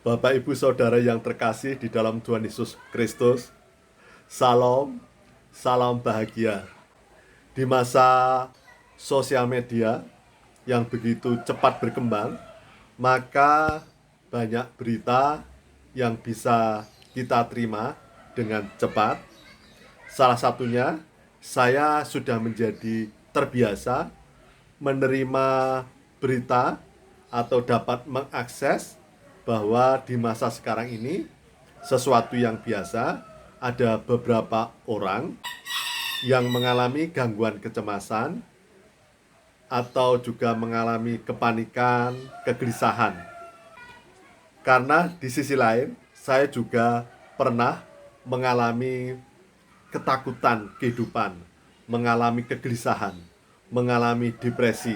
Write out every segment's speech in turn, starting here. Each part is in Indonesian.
Bapak, Ibu, Saudara yang terkasih di dalam Tuhan Yesus Kristus, Salam, salam bahagia. Di masa sosial media yang begitu cepat berkembang, maka banyak berita yang bisa kita terima dengan cepat. Salah satunya, saya sudah menjadi terbiasa menerima berita atau dapat mengakses bahwa di masa sekarang ini sesuatu yang biasa, ada beberapa orang yang mengalami gangguan kecemasan atau juga mengalami kepanikan, kegelisahan. Karena di sisi lain, saya juga pernah mengalami ketakutan kehidupan, mengalami kegelisahan, mengalami depresi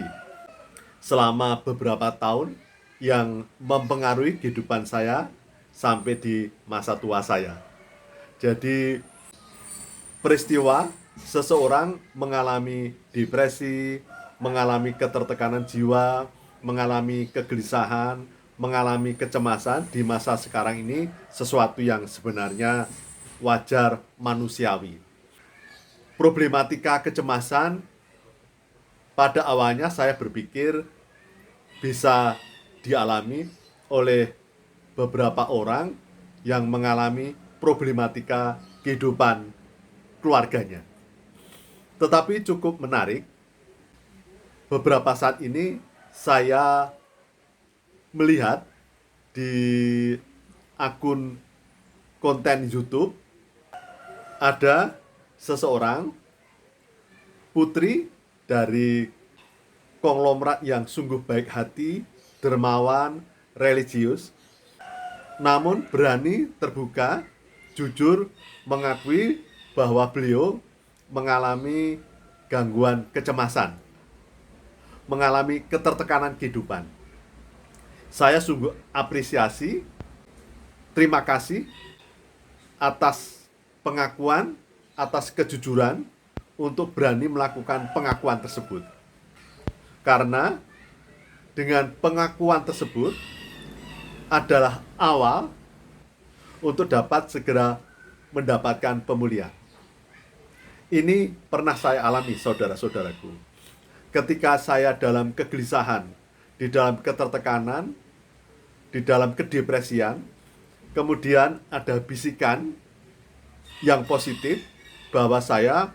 selama beberapa tahun yang mempengaruhi kehidupan saya sampai di masa tua saya. Jadi peristiwa seseorang mengalami depresi, mengalami ketertekanan jiwa, mengalami kegelisahan, mengalami kecemasan di masa sekarang ini sesuatu yang sebenarnya wajar manusiawi. Problematika kecemasan pada awalnya saya berpikir bisa dialami oleh beberapa orang yang mengalami problematika kehidupan keluarganya. Tetapi cukup menarik, beberapa saat ini saya melihat di akun konten YouTube ada seseorang putri dari konglomerat yang sungguh baik hati, dermawan, religius, namun berani terbuka, jujur mengakui bahwa beliau mengalami gangguan kecemasan, mengalami ketertekanan kehidupan. Saya sungguh apresiasi, terima kasih atas pengakuan, atas kejujuran untuk berani melakukan pengakuan tersebut. Karena dengan pengakuan tersebut adalah awal untuk dapat segera mendapatkan pemulihan. Ini pernah saya alami, saudara-saudaraku. Ketika saya dalam kegelisahan, di dalam ketertekanan, di dalam kedepresian, kemudian ada bisikan yang positif bahwa saya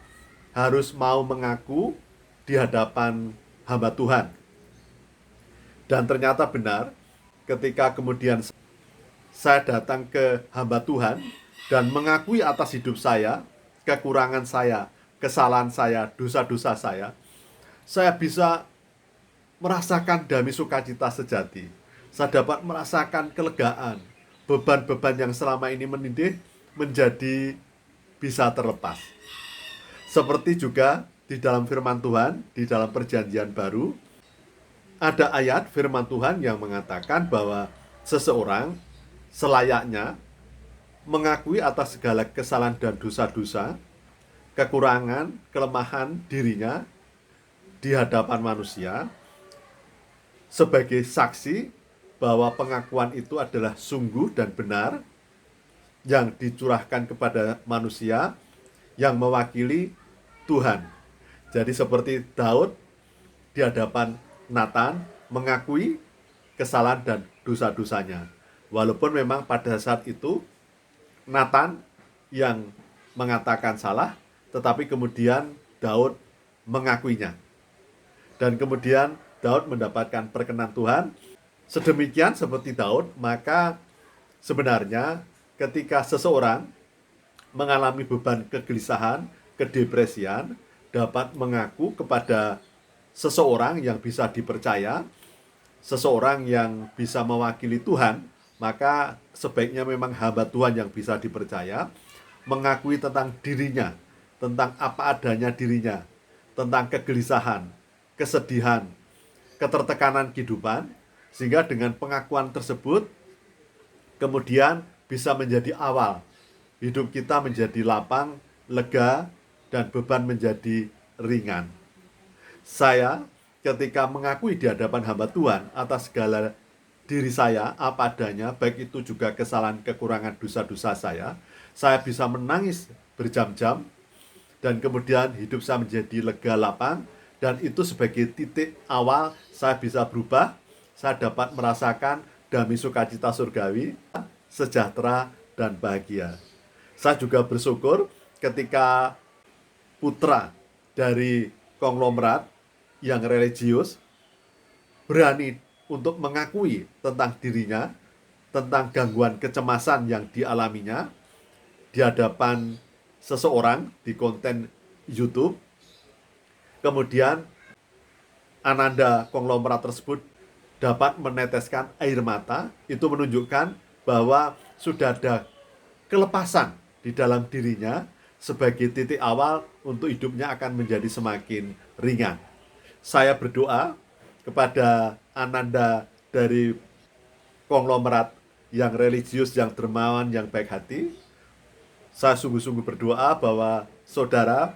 harus mau mengaku di hadapan hamba Tuhan. Dan ternyata benar, ketika kemudian saya datang ke hamba Tuhan dan mengakui atas hidup saya, kekurangan saya, kesalahan saya, dosa-dosa saya bisa merasakan damai sukacita sejati. Saya dapat merasakan kelegaan, beban-beban yang selama ini menindih menjadi bisa terlepas. Seperti juga di dalam firman Tuhan, di dalam perjanjian baru, ada ayat firman Tuhan yang mengatakan bahwa seseorang selayaknya mengakui atas segala kesalahan dan dosa-dosa, kekurangan, kelemahan dirinya di hadapan manusia, sebagai saksi bahwa pengakuan itu adalah sungguh dan benar yang dicurahkan kepada manusia yang mewakili Tuhan. Jadi seperti Daud di hadapan Nathan mengakui kesalahan dan dosa-dosanya. Walaupun memang pada saat itu Nathan yang mengatakan salah, tetapi kemudian Daud mengakuinya. Dan kemudian Daud mendapatkan perkenan Tuhan. Sedemikian seperti Daud, maka sebenarnya ketika seseorang mengalami beban kegelisahan, kedepresian, dapat mengaku kepada seseorang yang bisa dipercaya, seseorang yang bisa mewakili Tuhan, maka sebaiknya memang hamba Tuhan yang bisa dipercaya, mengakui tentang dirinya, tentang apa adanya dirinya, tentang kegelisahan, kesedihan, ketertekanan kehidupan, sehingga dengan pengakuan tersebut kemudian bisa menjadi awal hidup kita menjadi lapang, lega, dan beban menjadi ringan. Saya ketika mengakui di hadapan hamba Tuhan atas segala diri saya apa adanya, baik itu juga kesalahan kekurangan dosa-dosa saya bisa menangis berjam-jam, dan kemudian hidup saya menjadi lega lapang, dan itu sebagai titik awal saya bisa berubah, saya dapat merasakan damai sukacita surgawi, sejahtera, dan bahagia. Saya juga bersyukur ketika putra dari konglomerat yang religius berani untuk mengakui tentang dirinya, tentang gangguan kecemasan yang dialaminya di hadapan seseorang di konten YouTube. Kemudian ananda konglomerat tersebut dapat meneteskan air mata. Itu menunjukkan bahwa sudah ada kelepasan di dalam dirinya sebagai titik awal untuk hidupnya akan menjadi semakin ringan. Saya berdoa kepada ananda dari konglomerat yang religius, yang dermawan, yang baik hati. Saya sungguh-sungguh berdoa bahwa saudara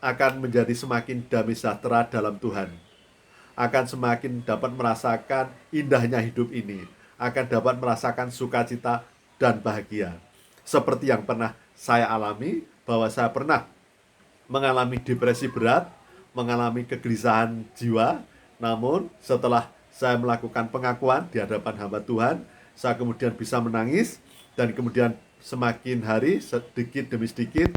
akan menjadi semakin damai sejahtera dalam Tuhan, akan semakin dapat merasakan indahnya hidup ini, akan dapat merasakan sukacita dan bahagia. Seperti yang pernah saya alami, bahwa saya pernah mengalami depresi berat, mengalami kegelisahan jiwa, namun setelah saya melakukan pengakuan di hadapan hamba Tuhan, saya kemudian bisa menangis, dan kemudian semakin hari sedikit demi sedikit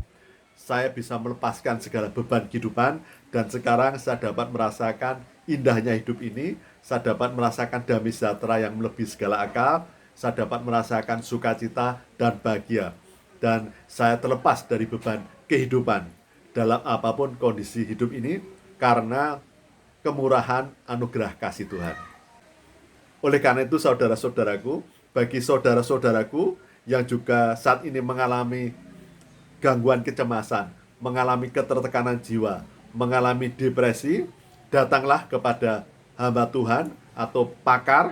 saya bisa melepaskan segala beban kehidupan, dan sekarang saya dapat merasakan indahnya hidup ini, saya dapat merasakan damai sejahtera yang melebihi segala akal, saya dapat merasakan sukacita dan bahagia, dan saya terlepas dari beban kehidupan dalam apapun kondisi hidup ini karena kemurahan anugerah kasih Tuhan. Oleh karena itu saudara-saudaraku, bagi saudara-saudaraku yang juga saat ini mengalami gangguan kecemasan, mengalami ketertekanan jiwa, mengalami depresi, datanglah kepada hamba Tuhan atau pakar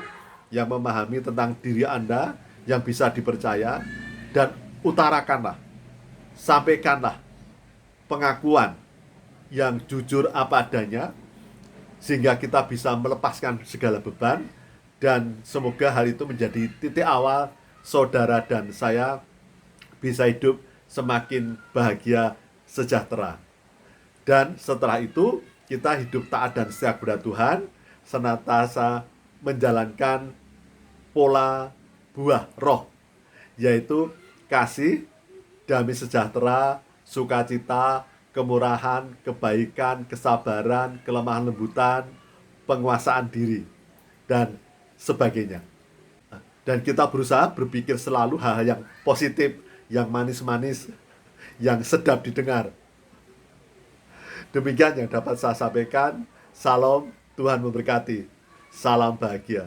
yang memahami tentang diri Anda, yang bisa dipercaya, dan utarakanlah, sampaikanlah pengakuan yang jujur apa adanya, sehingga kita bisa melepaskan segala beban, dan semoga hal itu menjadi titik awal saudara dan saya bisa hidup semakin bahagia, sejahtera. Dan setelah itu kita hidup taat dan setia kepada Tuhan, senantiasa menjalankan pola buah roh, yaitu kasih, damai sejahtera, sukacita, kemurahan, kebaikan, kesabaran, kelemahan lembutan, penguasaan diri, dan sebagainya. Dan kita berusaha berpikir selalu hal-hal yang positif, yang manis-manis, yang sedap didengar. Demikian yang dapat saya sampaikan. Salam, Tuhan memberkati. Salam bahagia.